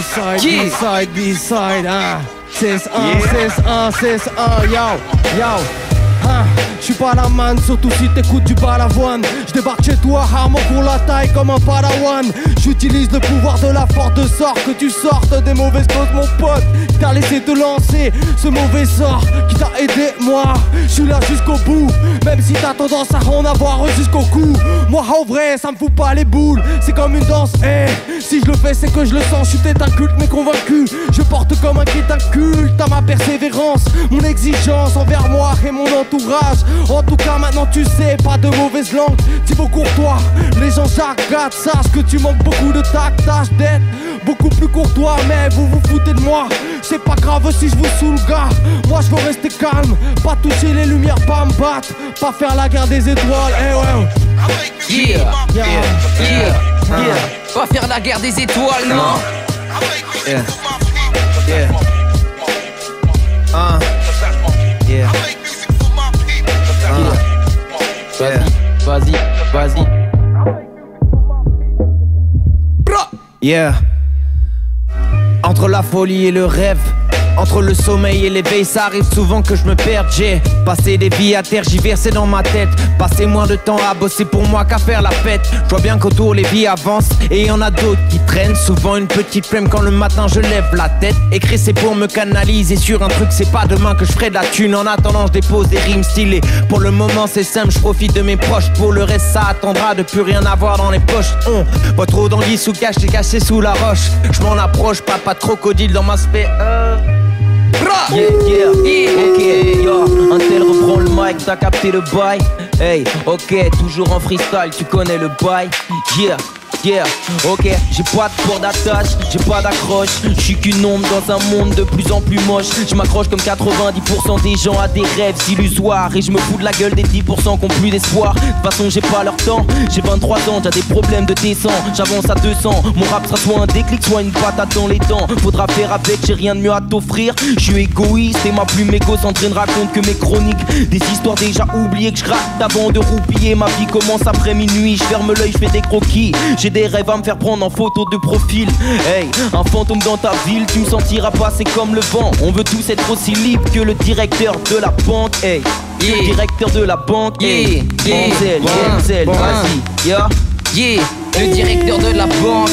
B-side, B-side, B-side, hein. 6-1, yo. J'suis pas la man, surtout si t'écoutes du balavoine. J'débarque chez toi, arme pour la taille comme un padawan. J'utilise le pouvoir de la force de sorte que tu sortes des mauvaises causes, mon pote. Qui t'a laissé te lancer ce mauvais sort, qui t'a aidé, moi. J'suis là jusqu'au bout, même si t'as tendance à en avoir jusqu'au cou. Moi en vrai, ça me fout pas les boules, c'est comme une danse, si je le fais, c'est que je le sens, j'suis peut-être un culte mais convaincu. Je porte comme un kit un culte à ma persévérance, mon exigence envers moi et mon entourage. En tout cas maintenant tu sais, pas de mauvaise langue, Thibaut Courtois. Les gens j'agate, sache que tu manques beaucoup de tact, tâche d'être beaucoup plus courtois. Mais vous vous foutez de moi, c'est pas grave si je vous saoule gars. Moi je veux rester calme, pas toucher les lumières, pas me battre, pas faire la guerre des étoiles, Pas faire la guerre des étoiles, non. Vas-y. Yeah. Entre la folie et le rêve, entre le sommeil et l'éveil, ça arrive souvent que je me perde. J'ai passé des vies à tergiverser dans ma tête, passé moins de temps à bosser pour moi qu'à faire la fête. Je vois bien qu'autour les vies avancent et y en a d'autres qui traînent. Souvent une petite flemme quand le matin je lève la tête. Écrire c'est pour me canaliser sur un truc, c'est pas demain que je ferai de la thune. En attendant je dépose des rimes stylées. Pour le moment c'est simple, je profite de mes proches. Pour le reste ça attendra de plus rien avoir dans les poches. Pas trop d'anguilles sous cache, c'est caché sous la roche. Je m'en approche, pas de crocodile dans ma sphère. Ok, yo, un tel reprend le mic, t'as capté le bail. Hey, ok, toujours en freestyle, tu connais le bail. Ok, j'ai pas de port d'attache, j'ai pas d'accroche. J'suis qu'une ombre dans un monde de plus en plus moche. J'm'accroche comme 90% des gens à des rêves illusoires. Et je me fous de la gueule des 10% qui ont plus d'espoir. De toute façon j'ai pas leur temps, j'ai 23 ans, j'ai des problèmes de descente. J'avance à 200, mon rap sera soit un déclic, soit une patate dans les dents. Faudra faire avec, j'ai rien de mieux à t'offrir. J'suis égoïste et ma plume égocentrée ne raconte que mes chroniques. Des histoires déjà oubliées que j'rate avant de roupiller. Ma vie commence après minuit, j'ferme l'œil, j'fais des croquis. J'ai des rêves à me faire prendre en photo de profil. Hey, un fantôme dans ta ville, tu me sentiras passer comme le vent. On veut tous être aussi libres que le directeur de la banque. Hey, le directeur de la banque. Denzel, vas-y, le directeur de la banque.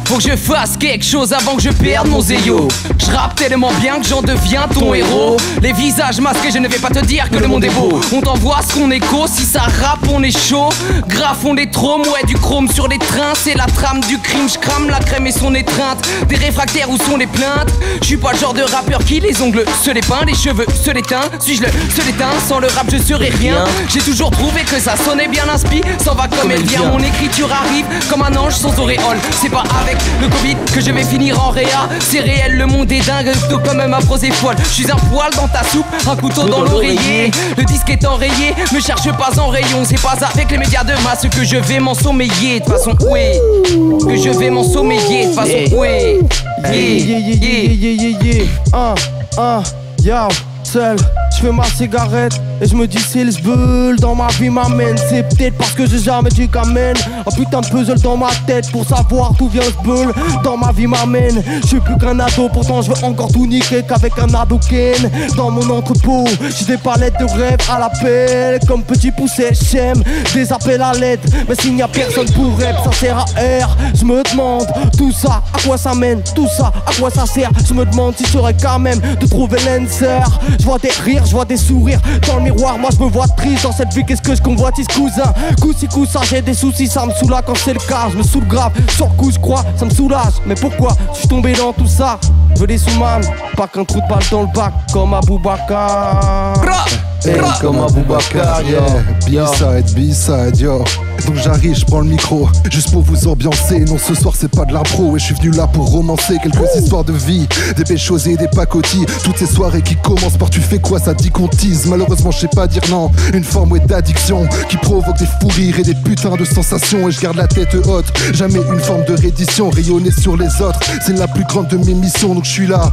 Faut que je fasse quelque chose avant que je perde mon zéyo. Je rappe tellement bien que j'en deviens ton héros. Les visages masqués, je ne vais pas te dire que le monde est beau. On t'envoie ce qu'on écho, si ça rappe on est chaud. Grave on est trômes, ouais du chrome sur les trains. C'est la trame du crime, je crame la crème et son étreinte. Des réfractaires où sont les plaintes. Je suis pas le genre de rappeur qui les ongles se les peint, les cheveux se les teint. Suis-je le se les teint, sans le rap je serais rien. J'ai toujours trouvé que ça sonnait bien l'inspi. Ça va comme elle vient, mon écriture arrive comme un ange sans auréole. C'est pas avec le Covid que je vais finir en réa. C'est réel, le monde est dingue, tout comme ma prose est folle. Je suis un poil dans ta soupe, un couteau dans l'oreiller. Le disque est enrayé, me cherche pas en rayon. C'est pas avec les médias de masse que je vais m'ensommeiller. De façon que je vais m'ensommeiller. De façon seul, je fais ma cigarette et je me dis c'est le bull dans ma vie m'amène. C'est peut-être parce que j'ai jamais dit qu'amène. Un putain de puzzle dans ma tête pour savoir d'où vient ce bull dans ma vie m'amène. Je suis plus qu'un ado, pourtant je veux encore tout niquer qu'avec un Hadouken. Dans mon entrepôt, j'ai des palettes de rêves à l'appel. Comme petit poussé, j'aime des appels à l'aide. Mais s'il n'y a personne pour rêve, ça sert à R. Je me demande tout ça, à quoi ça mène? Tout ça, à quoi ça sert? Je me demande si j'aurais quand même de trouver l'enswer. Je vois des rires, je vois des sourires dans le miroir, moi je me vois triste dans cette vie, qu'est-ce que je convoitise cousin? Coup-ci, coup-ça, j'ai des soucis, ça me soulage quand c'est le cas. Je me saoule grave, sur le coup je crois, ça me soulage. Mais pourquoi je suis tombé dans tout ça? Je veux des sous-man, pas qu'un trou de balle dans le bac, comme Aboubacar. Hey, comme Aboubacar, yo. B-side, yo. Donc j'arrive, je prends le micro, juste pour vous ambiancer. Non, ce soir c'est pas de l'impro, et je suis venu là pour romancer quelques histoires de vie, des belles choses et des pacotis. Toutes ces soirées qui commencent sport, tu fais quoi? Ça dit qu'on tease. Malheureusement, je sais pas dire non. Une forme d'addiction qui provoque des fous rires et des putains de sensations. Et je garde la tête haute, jamais une forme de reddition. Rayonner sur les autres, c'est la plus grande de mes missions. Donc je suis là,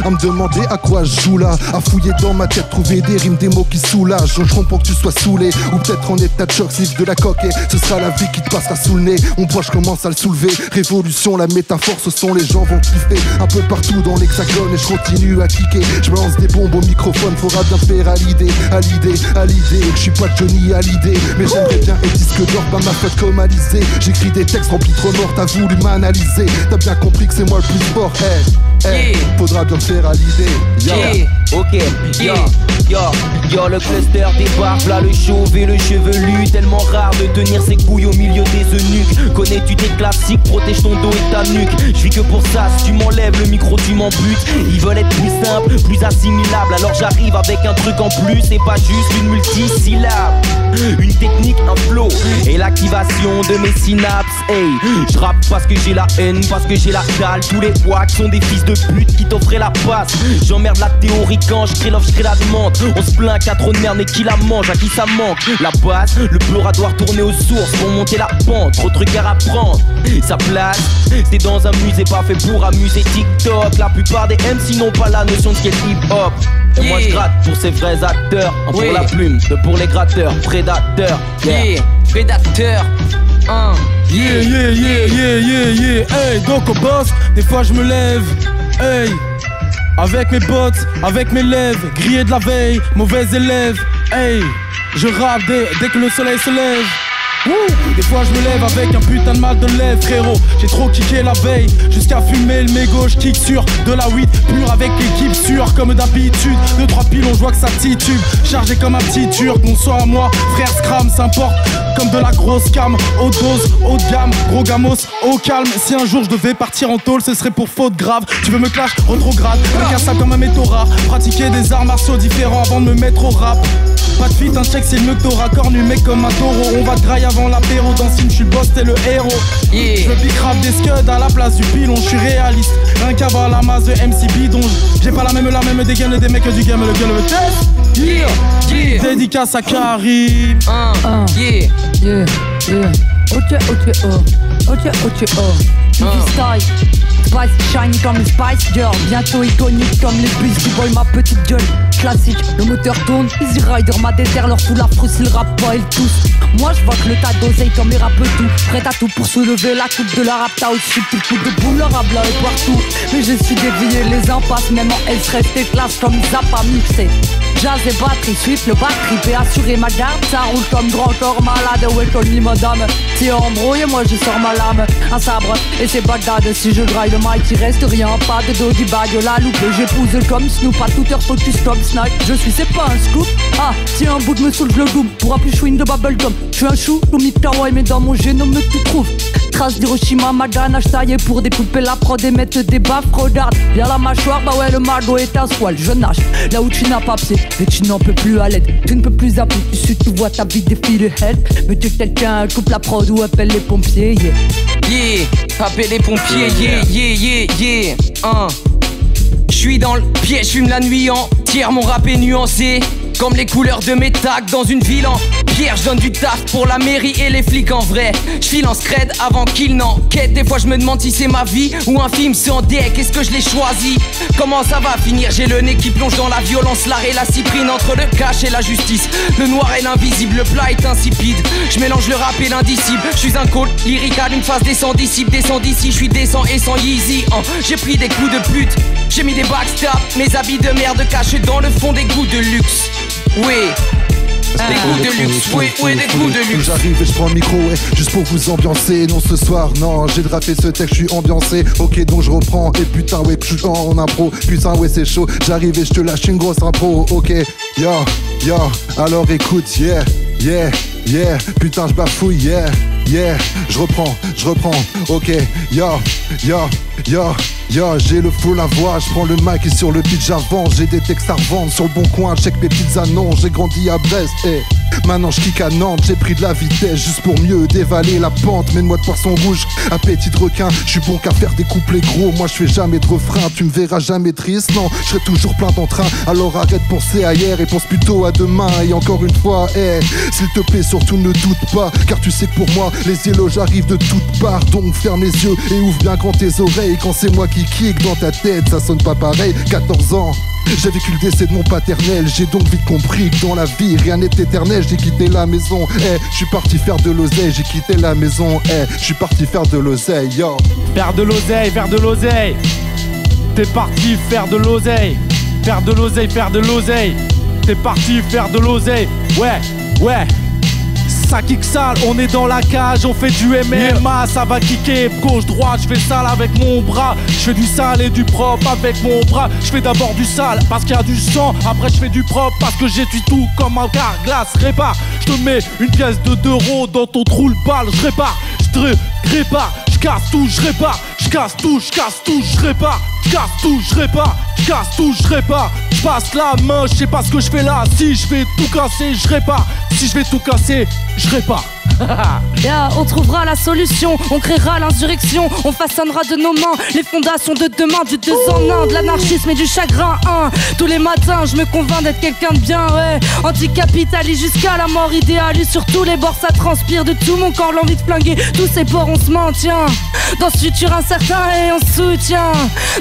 à me demander à quoi je joue là. À fouiller dans ma tête, trouver des rimes, des mots qui soulagent. Je comprends que tu sois saoulé, ou peut-être en état de choc, sniff de la coque. Et ce sera la vie qui te passera sous le nez. On boit, je commence à le soulever. Révolution, la métaphore, ce sont les gens vont kiffer. Un peu partout dans l'hexagone et je continue à kicker. Je balance des bombes au microphone, faudra bien faire à l'idée. Que je suis pas Johnny Hallyday, mais j'aimerais bien être disque d'or, pas ma faute comme Alizé. J'écris des textes remplis de remords, t'as voulu m'analyser. T'as bien compris que c'est moi le plus fort, faudra bien faire à l'idée. Ok, yo, le cluster débarque, là le chauve et le chevelu. Tellement rare de tenir ses couilles au milieu des eunuques. Connais-tu tes classiques, protège ton dos et ta nuque. Je vis que pour ça, si tu m'enlèves le micro tu m'embutes. Ils veulent être plus simples, plus assimilables. Alors j'arrive avec un truc en plus, c'est pas juste une multisyllabe. Une technique, un flow et l'activation de mes synapses. Hey, je rappe parce que j'ai la haine, parce que j'ai la dalle. Tous les wacks sont des fils de pute qui t'offraient la passe. J'emmerde la théorie quand je crée l'offre, je crée la demande. On se plaint qu'à trop de merde, mais qui la mange, à qui ça manque? La base, le pleura doit retourner aux sources pour monter la pente. Trop de trucs à apprendre. Sa place, c'est dans un musée pas fait pour amuser TikTok. La plupart des MC n'ont pas la notion de ce qu'est hip-hop. Et moi je gratte pour ces vrais acteurs, pour la plume, pour les gratteurs, prédateurs. Prédateur. Hey, donc au boss, des fois je me lève. Hey, avec mes bottes, avec mes lèvres, grillé de la veille, mauvais élève. Hey, je rappe dès que le soleil se lève. Des fois je me lève avec un putain de mal de lèvres, frérot. J'ai trop kické la veille, jusqu'à fumer le mégot. Je kick sur de la weed pure avec l'équipe sûre comme d'habitude. 2-3 pilons, je vois que ça titube. Chargé comme un petit turc, bonsoir à moi, frère Scram, s'importe comme de la grosse cam. Haute dose, haut de gamme, gros gamos, au calme. Si un jour je devais partir en tôle, ce serait pour faute grave. Tu veux me clash, retrograde, avec un sac comme un métaux rare. Pratiquer des arts martiaux différents avant de me mettre au rap. Pas de fit, un check, c'est le mieux que t'auras. Cornu mec comme un taureau. On va te grailler avant l'apéro. Dans Sim, je suis le boss, t'es le héros. Je pique rap des scuds à la place du pilon. Je suis réaliste, rien qu'avoir la masse de MC bidon. J'ai pas la même dégaine des mecs du game. Le gueule le test. Dédicace à Karim. Style, Spice, shiny comme les Spice Girls. Bientôt iconique comme les bus du boy, ma petite gueule. Classique, le moteur tourne, Easy Rider, ma déterre leur fout la frousse, ils rappent pas, ils tous. Moi je vois que le tas d'oseille comme les rappeurs tout. Prêt à tout pour soulever la coupe de la rap, t'as au-dessus de coup de boule, leur rabla et partout. Mais je suis dévié, les impasses, même en S resté classe comme Zappa mixé. Jazz et batterie, swift, le batterie, et assurer ma garde. Ça roule comme grand corps malade, ouais comme madame. Si embrouillé, moi je sors ma lame. Un sabre et c'est Bagdad. Si je graille le mic, il reste rien. Pas de doggy bag, la loupe. J'épouse comme Snoop, à toute heure focus comme Snack. Je suis, c'est pas un scoop. Ah, si un bout de me saoule, je le goûte. Pourra plus chewing de bubblegum. Je suis un chou, limite kawaii, mais dans mon génome tu trouves. Trace d'Hiroshima, Magana, taillé pour des poupées, la prod et mettre des baffes. Regarde, y'a la mâchoire, bah ouais, le magot est un poil. Je nage là où tu n'as pas pied, mais tu n'en peux plus à l'aide. Tu ne peux plus appeler, tu vois ta vie défiler head. Mais tu quelqu'un coupe la prod ou appelle les pompiers, Appelle les pompiers, J'suis dans le piège, j'fume la nuit entière, mon rap est nuancé comme les couleurs de mes tags dans une ville en pierre. J'donne du taf pour la mairie et les flics en vrai. J'file en scred avant qu'ils n'enquêtent. Des fois j'me demande si c'est ma vie ou un film sans deck. Est-ce que je l'ai choisi? Comment ça va finir? J'ai le nez qui plonge dans la violence, l'art et la cyprine. Entre le cash et la justice, le noir et l'invisible, le plat est insipide. J'mélange le rap et l'indicible. J'suis un call lyrical, une phase descend d'ici, descend d'ici. J'suis décent et sans Yeezy. J'ai pris des coups de pute, j'ai mis des backstab. Mes habits de merde cachés dans le fond des goûts de luxe. Oui, des goûts de luxe, oui, des goûts de luxe. J'arrive et je prends le micro, juste pour vous ambiancer. Non, ce soir, non, j'ai drapé ce texte, je suis ambiancé. Ok, donc je reprends, et putain, ouais, je suis en impro. Putain, ouais, c'est chaud, j'arrive et je te lâche une grosse impro. Ok, yo, alors écoute, yeah, putain, je bafouille, yeah, je reprends, ok, yo, J'ai le flow, la voix, je prends le mic et sur le beat j'avance. J'ai des textes à revendre sur le bon coin, check mes petites annonces. J'ai grandi à Brest et maintenant je kick à Nantes. J'ai pris de la vitesse juste pour mieux dévaler la pente. Mène-moi de poisson rouge, appétit de requin. Je suis bon qu'à faire des couplets gros, moi je fais jamais de refrain. Tu me verras jamais triste, non, je serai toujours plein d'entrain. Alors arrête de penser à hier et pense plutôt à demain. Et encore une fois, s'il te plaît surtout ne doute pas, car tu sais que pour moi les éloges arrivent de toutes parts. Donc ferme les yeux et ouvre bien grand tes oreilles. Quand c'est moi qui kick dans ta tête, ça sonne pas pareil. 14 ans, j'ai vécu le décès de mon paternel. J'ai donc vite compris que dans la vie rien n'est éternel. J'ai quitté la maison, je suis parti faire de l'oseille. J'ai quitté la maison, je suis parti faire de l'oseille, yo. Faire de l'oseille, faire de l'oseille. T'es parti faire de l'oseille. Faire de l'oseille, faire de l'oseille. T'es parti faire de l'oseille. Ouais. Ça kick sale, on est dans la cage, on fait du MMA, ça va kicker, gauche-droite, je fais sale avec mon bras. Je fais du sale et du propre avec mon bras. Je fais d'abord du sale parce qu'il y a du sang, après je fais du propre parce que j'étudie tout comme un carglass. Répare, je te mets une pièce de 2 € dans ton trou le balle, je répare, je répare, je casse tout, je répare, je casse tout, je casse tout, je répare, je casse tout, je répare, je casse tout, je répare. Je passe la main, je sais pas ce que je fais là. Si je vais tout casser, je répare. Si je vais tout casser, je répare. On trouvera la solution, on créera l'insurrection, on façonnera de nos mains les fondations de demain, du 2 en 1, de l'anarchisme et du chagrin. Tous les matins, je me convainc d'être quelqu'un de bien, ouais. Anticapitaliste jusqu'à la mort idéaliste. Sur tous les bords, ça transpire de tout mon corps, l'envie de flinguer tous ces bords, on se maintient dans ce futur incertain et on soutient.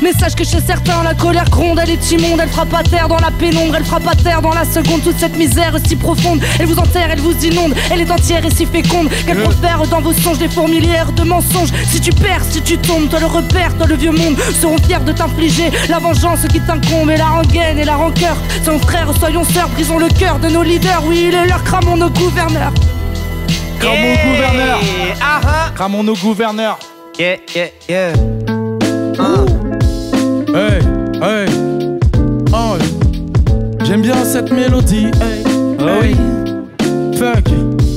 Mais sache que chez certains, la colère gronde, elle est immonde, elle frappe à terre dans la pénombre, elle frappe à terre dans la seconde. Toute cette misère si profonde, elle vous enterre, elle vous inonde, elle est entière et si féconde qu'elle profère dans vos songes des fourmilières de mensonges. Si tu perds, si tu tombes, toi le repère, toi le vieux monde seront fiers de t'infliger la vengeance qui t'incombe. Et la rengaine et la rancœur, soyons frères, soyons sœurs, brisons le cœur de nos leaders. Oui, il est l'heure, cramons nos gouverneurs. Cramons nos gouverneurs. Cramons nos gouverneurs. Yeah. Hey. Oh. J'aime bien cette mélodie. Hey. Fuck.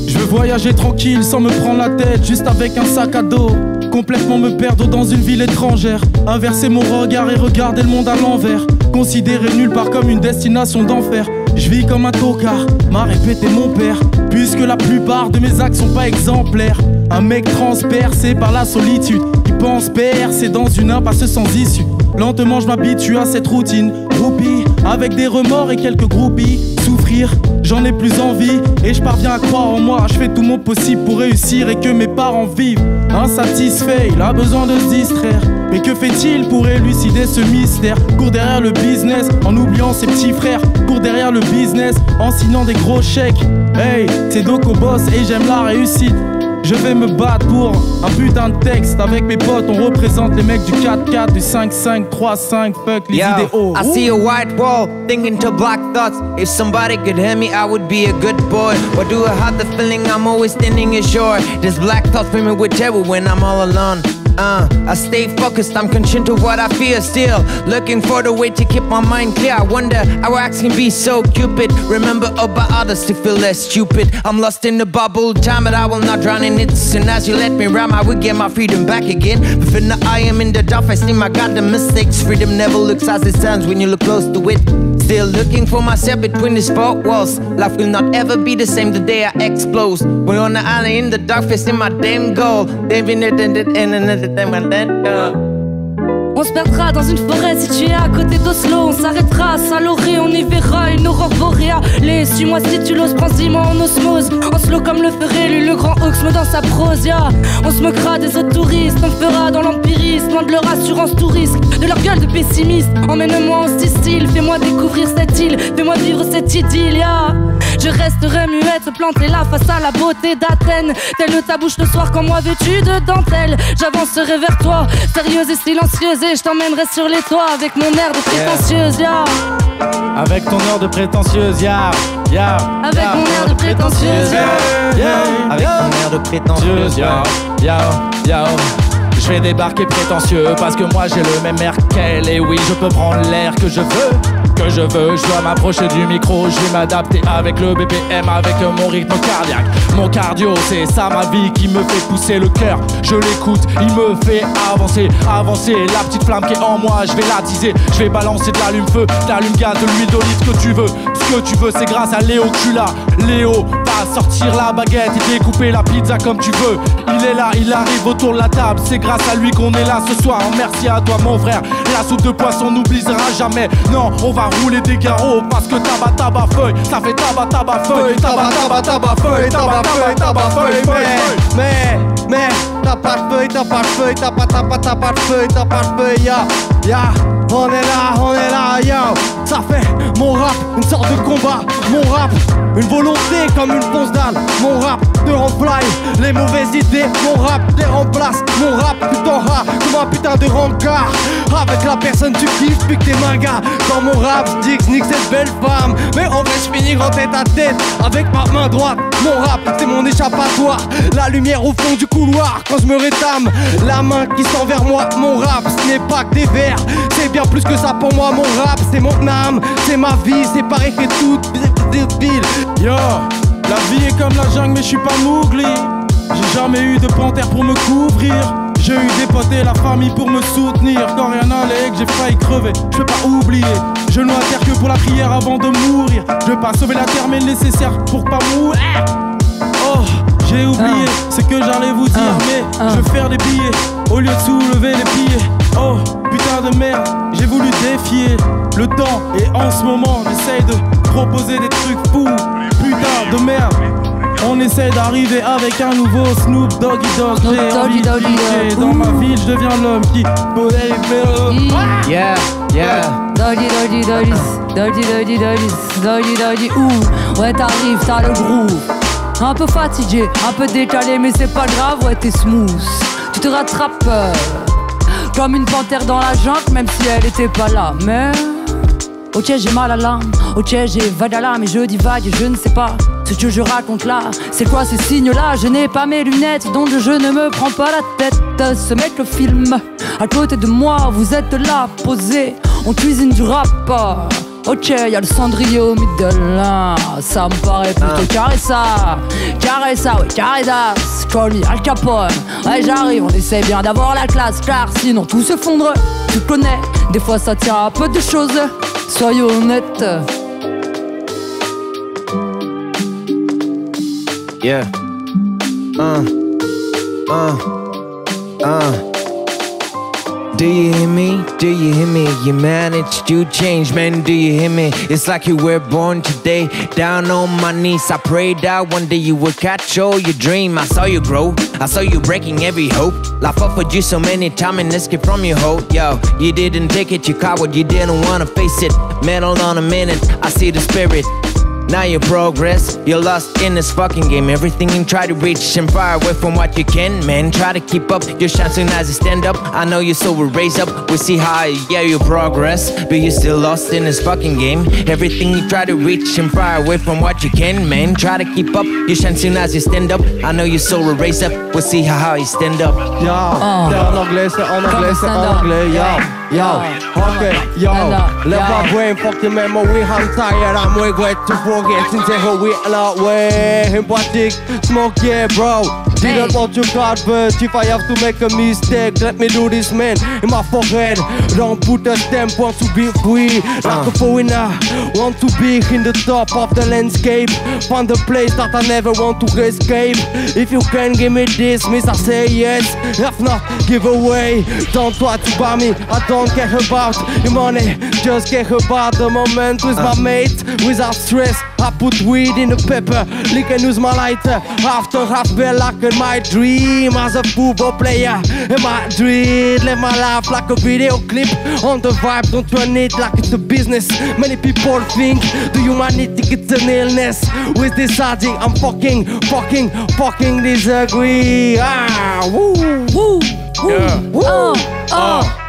Je veux voyager tranquille sans me prendre la tête, juste avec un sac à dos. Complètement me perdre dans une ville étrangère. Inverser mon regard et regarder le monde à l'envers. Considérer nulle part comme une destination d'enfer. Je vis comme un tocard, m'a répété mon père. Puisque la plupart de mes actes sont pas exemplaires. Un mec transpercé par la solitude, qui pense percer dans une impasse sans issue. Lentement je m'habitue à cette routine. Groupie, avec des remords et quelques groupies. Souffrir, j'en ai plus envie. Et je parviens à croire en moi. Je fais tout mon possible pour réussir et que mes parents vivent. Insatisfait, il a besoin de se distraire. Mais que fait-il pour élucider ce mystère? Court derrière le business en oubliant ses petits frères. Court derrière le business en signant des gros chèques. Hey, c'est donc au boss et j'aime la réussite. Je vais me battre pour un putain de texte. Avec mes potes, on représente les mecs du 4-4, du 5-5-3-5. Fuck les idéaux. I see a white wall, thinking to black thoughts. If somebody could hear me, I would be a good boy. Why do I have the feeling I'm always standing ashore? There's black thoughts fill me with terror when I'm all alone. I stay focused, I'm conscious to what I feel still. Looking for the way to keep my mind clear. I wonder how acts can be so cupid. Remember about others to feel less stupid. I'm lost in the bubble time, but I will not drown in it. Soon as you let me rhyme, I will get my freedom back again. But for now I am in the dark, I see my goddamn mistakes. Freedom never looks as it sounds when you look close to it. Still looking for myself between these four walls. Life will not ever be the same the day I explode. We're on the island in the dark, facing my damn goal. On se perdra dans une forêt située à côté d'Oslo. On s'arrêtera à Saint-Loré, on y verra une aurore boréale. Suis-moi si tu l'oses, prends moi en osmose. En slow comme le ferait lui le grand Oxme dans sa prose, yeah. On se moquera des autres touristes, on fera dans l'empirisme, loin de leur assurance tout risque, de leur gueule de pessimiste. Emmène-moi en Sicile, fais-moi découvrir cette île, fais-moi vivre cette idylle, yeah. Je resterai muette, planté là face à la beauté d'Athènes. Telle ta bouche le soir quand moi vêtue de dentelle. J'avancerai vers toi, sérieuse et silencieuse. Et je t'emmènerai sur les toits avec mon air de prétentieuse, ya. Avec ton air de prétentieuse, ya. Avec mon air de prétentieuse, Avec mon air de prétentieuse, ya. Je vais débarquer prétentieux parce que moi j'ai le même air qu'elle. Et oui, je peux prendre l'air que je veux. Je dois m'approcher du micro, je vais m'adapter avec le BPM, avec mon rythme cardiaque. Mon cardio, c'est ça ma vie qui me fait pousser le cœur. Je l'écoute, il me fait avancer. La petite flamme qui est en moi, je vais l'attiser. Je vais balancer de l'allume-feu, de l'allume-gaz, de l'huile d'olive, ce que tu veux. Ce que tu veux, c'est grâce à Léo que tu l'as. Léo va sortir la baguette et découper la pizza comme tu veux. Il est là, il arrive autour de la table. C'est grâce à lui qu'on est là ce soir. Merci à toi mon frère. La soupe de poisson n'oubliera jamais. Non, on va rouler des garrots parce que tabac feuille, ça fait tabac feuille, tabac feuille, tabac feuille. Mais t'as pas de feuille, t'as pas de feuille, t'as pas de feuille, t'as pas de feuille, ya. On est là, yo. Ça fait mon rap, une sorte de combat. Mon rap, une volonté comme une ponce d'âne. Mon rap te remplace les mauvaises idées. Mon rap te remplace. Mon rap tu t'en ras comme un putain de rencard. Avec la personne tu kiffes, puis que t'es mangas. Dans mon rap, j'dix nique cette belle femme. Mais en vrai j'finis en tête à tête avec ma main droite. Mon rap c'est mon échappatoire. La lumière au fond du couloir quand je me rétame. La main qui sent vers moi. Mon rap ce n'est pas que des vers. C'est bien plus que ça pour moi. Mon rap c'est mon âme. C'est ma vie. C'est pareil que toute ville. Yo, la vie est comme la jungle mais je suis pas Mowgli. J'ai jamais eu de panthère pour me couvrir. J'ai eu des potes et la famille pour me soutenir. Quand rien n'allait, que j'ai failli crever, je peux pas oublier. Je ne dois terre que pour la prière avant de mourir. Je veux pas sauver la terre mais le nécessaire pour pas mourir. Oh, j'ai oublié ce que j'allais vous dire. Mais je veux faire des billets au lieu de soulever les pieds. Oh, putain de merde, j'ai voulu défier le temps. Et en ce moment, j'essaye de proposer des trucs fous. Putain de merde. On essaie d'arriver avec un nouveau Snoop Doggy Dogg. J'ai envie de bouger. Dans ma ville, je deviens l'homme qui connaît les mélos. Yeah. Doggy, ouh. Ouais, t'arrives, t'as le groove. Un peu fatigué, un peu décalé, mais c'est pas grave, ouais, t'es smooth. Tu te rattrapes comme une panthère dans la jungle, même si elle était pas là. Mais ok, j'ai mal à l'âme, ok, j'ai vague à l'âme et je divague et je ne sais pas ce que je raconte là. C'est quoi ces signes-là? Je n'ai pas mes lunettes, donc je ne me prends pas la tête. Ce mec le film, à côté de moi, vous êtes là, posé, on cuisine du rap. Ok, y'a le cendrier au middle, hein. Ça me paraît plutôt carré ça, ouais, carré d'as. Call me Al Capone, ouais j'arrive, on essaie bien d'avoir la classe, car sinon tout s'effondre. Tu connais, des fois ça tient à peu de choses, soyons honnêtes. Yeah. Do you hear me? Do you hear me? You managed to change, man, do you hear me? It's like you were born today. Down on my knees, I prayed that one day you would catch all your dream. I saw you grow, I saw you breaking every hope. Life offered you so many times and escape from your hope. Yo, you didn't take it, you coward, you didn't wanna face it. Man, hold on a minute, I see the spirit. Now you progress, you're lost in this fucking game. Everything you try to reach and far away from what you can, man. Try to keep up, your shine soon as you stand up. I know your soul will raise up, we'll see how, yeah, you progress. But you're still lost in this fucking game. Everything you try to reach and far away from what you can, man. Try to keep up, your shine soon as you stand up. I know your soul will raise up, we'll see how you stand up. Yo, en anglais, c'est en anglais, yo, okay, yo. Left my brain, fuck your memory, I'm tired, I'm regret to forget. Since we a lot way, empathic, smoke, yeah, bro. Didn't want to God, but if I have to make a mistake, let me do this, man. In my forehead, don't put a stamp, want to be free. Like a foreigner, want to be in the top of the landscape. Find a place that I never want to escape. If you can give me this, miss, I say yes. If not, give away. Don't try to buy me, I don't care about your money. Just care about the moment with my mate. Without stress, I put weed in the pepper. Lick and use my lighter. After I feel like in my dream as a football player. In Madrid, live my life like a video clip. On the vibe, don't run it like it's a business. Many people think the humanity it's an illness. With this addict, I'm fucking disagree.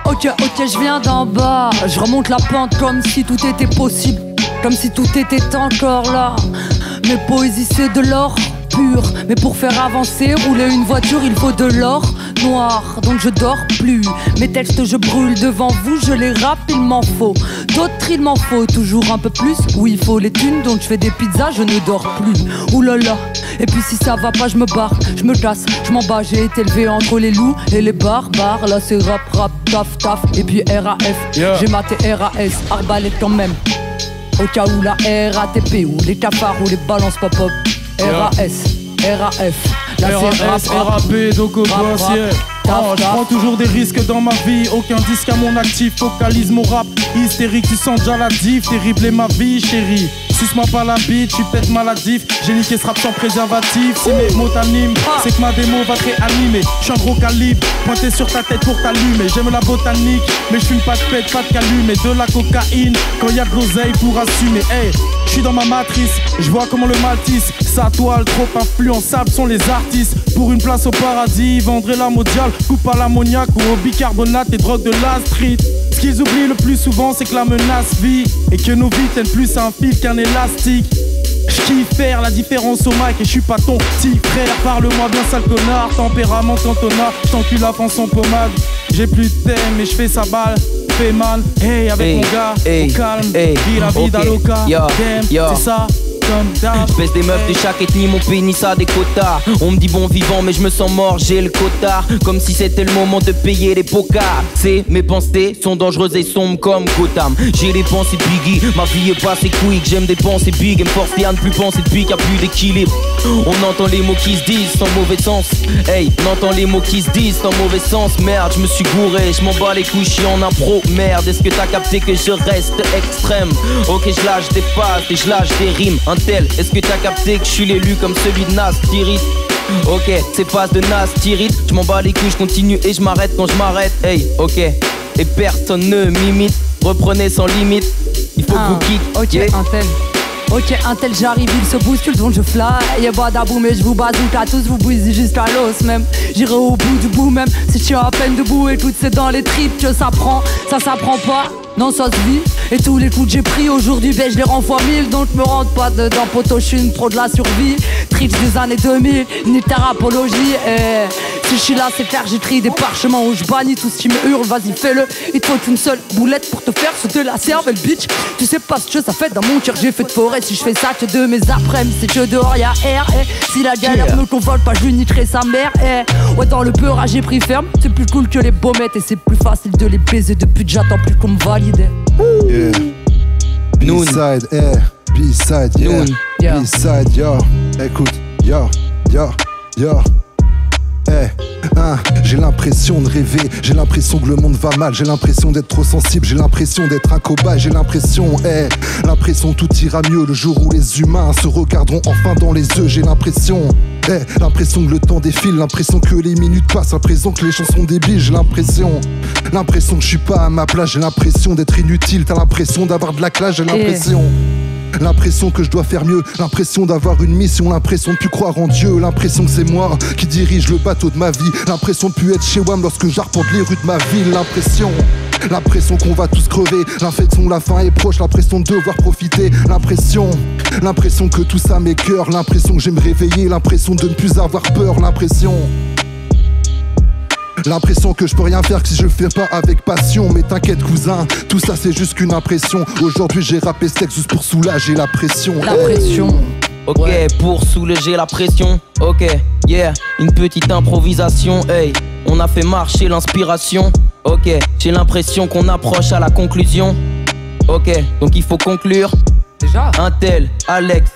Ok, je viens d'en bas. Je remonte la pente comme si tout était possible. Comme si tout était encore là. Mes poésies c'est de l'or pur. Mais pour faire avancer, rouler une voiture il faut de l'or boîte noire, donc je dors plus. Mes textes je brûle devant vous, je les rappe, il m'en faut. D'autres il m'en faut, toujours un peu plus. Oui, il faut les thunes, donc je fais des pizzas, je ne dors plus. Oulala, et puis si ça va pas, je me barre, je me casse, je m'en bats. J'ai été élevé entre les loups et les barbares. Là c'est rap, rap, taf, taf, et puis RAF. J'ai maté RAS, arbalète quand même. Au cas où la RATP ou les cafards ou les balances pop-up. RAS, RAF. Là c'est rap, RAP, donc au dossier. Je prends toujours des risques dans ma vie, aucun disque à mon actif, focalise mon rap hystérique, tu sens déjà la diff, terrible est ma vie chérie. Suce-moi pas la bite, je suis peut-être maladif. J'ai niqué ce rap sans préservatif. Si mes mots t'animent, c'est que ma démo va te réanimer. Je suis un gros calibre, pointé sur ta tête pour t'allumer. J'aime la botanique, mais je fume pas de pète, pas de calume. Et de la cocaïne, quand y a de l'oseille pour assumer. Hey, je suis dans ma matrice, je vois comment le maltisse. Sa toile, trop influençable sont les artistes. Pour une place au paradis, ils vendraient la mondiale. Coupe à l'ammoniac ou au bicarbonate et drogue de la street. Ce qu'ils oublient le plus souvent, c'est que la menace vit et que nos vies tiennent plus à un fil qu'un élastique. J'kiffe faire la différence au mic et je suis pas ton petit frère. Parle-moi bien sale connard, tempérament cantonat. J't'encule la France en pommade. J'ai plus de thème et je fais sa balle. Fais mal, hey avec mon gars, au calme. Vie la vida loca, c'est ça. Je baisse des meufs de chaque ethnie, mon pénis a des quotas. On me dit bon vivant mais je me sens mort, j'ai le quota. Comme si c'était le moment de payer les pocas. C'est mes pensées sont dangereuses et sombres comme Gotham. J'ai les pensées biggie, ma vie est passée quick. J'aime des pensées big et me forcer à ne plus penser depuis qu'il n'y a plus d'équilibre. On entend les mots qui se disent sans mauvais sens. Hey, on entend les mots qui se disent sans mauvais sens. Merde, je me suis gouré, je m'en bats les couilles, je suis en impro. Merde, est-ce que t'as capté que je reste extrême? Ok, je lâche des phases et je lâche des rimes. Est-ce que t'as capté que je suis l'élu comme celui de Nas Tirith? Ok, c'est phase de Nas Tirith. Je m'en bats les couilles, je continue et je m'arrête quand je m'arrête. Hey, ok, et personne ne m'imite. Reprenez sans limite, il faut que vous quitte. Ok, yeah. Un tel j'arrive, il se bouscule donc je fly. Y'a pas d'abou mais je vous bazooke à tous, vous brisez jusqu'à l'os même. J'irai au bout du bout même, si je suis à peine debout. Écoute c'est dans les tripes que ça prend, ça s'apprend pas. Non ça se vit, et tous les coups que j'ai pris aujourd'hui, ben je les rends fois 1000. Donc me rentre pas dedans poto, je suis une pro de la survie. Tricks des années 2000, ni apologie. Si je suis là c'est clair, j'écris des parchemins où je bannis tout ce qui me hurle, vas-y fais-le. Il te faut une seule boulette pour te faire sauter la cervelle bitch. Tu sais pas ce que ça fait dans mon cœur, j'ai fait de forêt. Si je fais ça que de mes après-midi, c'est que dehors y'a air. Si la galère me convole pas, je lui niquerai sa mère. Ouais dans le beurre j'ai pris ferme, c'est plus cool que les baumettes. Et c'est plus facile de les baiser depuis que j'attends plus qu'on me valide. Yeah. B-side, B-side, yeah. B-side, yo. Écoute, yo. J'ai l'impression de rêver, j'ai l'impression que le monde va mal, j'ai l'impression d'être trop sensible, j'ai l'impression d'être un cobaye, j'ai l'impression que tout ira mieux le jour où les humains se regarderont enfin dans les yeux, j'ai l'impression que le temps défile, l'impression que les minutes passent, l'impression que les gens sont débiles, j'ai l'impression que je suis pas à ma place, j'ai l'impression d'être inutile, t'as l'impression d'avoir de la classe, j'ai l'impression que je dois faire mieux, l'impression d'avoir une mission, l'impression de plus croire en Dieu, l'impression que c'est moi qui dirige le bateau de ma vie, l'impression de plus être chez WAM lorsque j'arpente les rues de ma ville, l'impression qu'on va tous crever, l'impression la fin est proche, l'impression de devoir profiter, l'impression que tout ça m'écœure, l'impression que je vais me réveiller, l'impression de ne plus avoir peur, l'impression que je peux rien faire si je le fais pas avec passion. Mais t'inquiète cousin, tout ça c'est juste qu'une impression. Aujourd'hui j'ai rappé ce texte juste pour soulager la pression. Ok, ouais. Pour soulager la pression. Ok, yeah, une petite improvisation. Hey, on a fait marcher l'inspiration. Ok, j'ai l'impression qu'on approche à la conclusion. Ok, donc il faut conclure. Déjà un tel, Alex,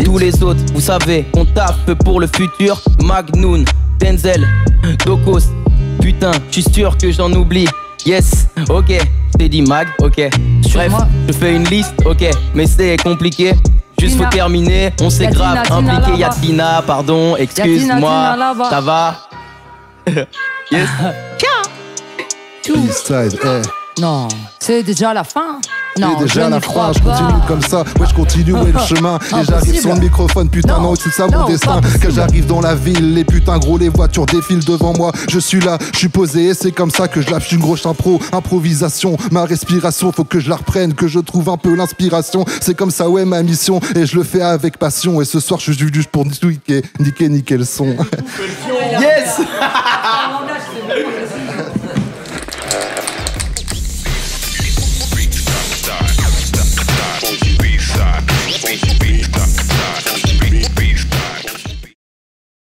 tous les autres, vous savez qu'on taffe pour le futur. Magnoun, Denzel, Dokos. Putain, je suis sûr que j'en oublie. Yes, ok, je t'ai dit Mag, ok. Bref, je fais une liste, ok, mais c'est compliqué. Juste faut terminer, on s'est grave impliqué. Y'a Tina, pardon, excuse-moi, ça va. Yes. Peace-side, Non, c'est déjà la fin. Non, c'est déjà la fin, je continue comme ça, ouais je continue où est le chemin. Et j'arrive sur le microphone, putain non, c'est ça mon destin. Que j'arrive dans la ville, les putains gros, les voitures défilent devant moi. Je suis là, je suis posé et c'est comme ça que je lâche une grosse improvisation. Ma respiration, faut que je la reprenne, que je trouve un peu l'inspiration. C'est comme ça, ouais, ma mission, et je le fais avec passion. Et ce soir, je suis juste pour niquer le son. Yes.